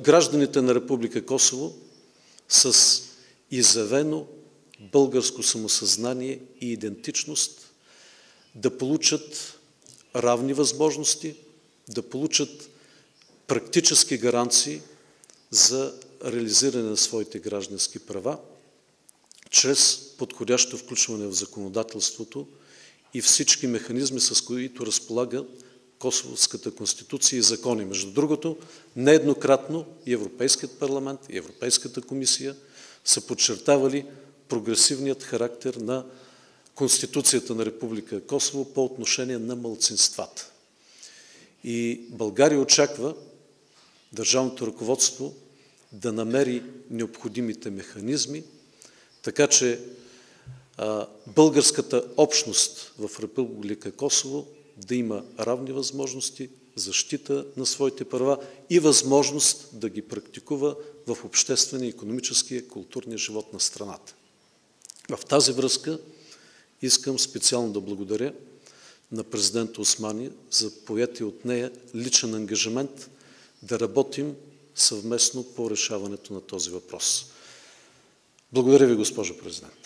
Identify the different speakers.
Speaker 1: гражданите на Република Косово с изявено българско самосъзнание и идентичност да получат равни възможности, да получат практически гаранции за реализиране на своите граждански права, чрез подходящо включване в законодателството и всички механизми, с които разполага Косовската конституция и закони. Между другото, нееднократно и Европейският парламент, и Европейската комисия са подчертавали прогресивният характер на Конституцията на Република Косово по отношение на малцинствата. И България очаква държавното ръководство да намери необходимите механизми, така че българската общност в Република Косово да има равни възможности, защита на своите права и възможност да ги практикува в обществения, икономическия и културния живот на страната. В тази връзка искам специално да благодаря на президента Османи за поетия от нея личен ангажимент да работим съвместно по решаването на този въпрос. Благодаря ви, госпожо президент.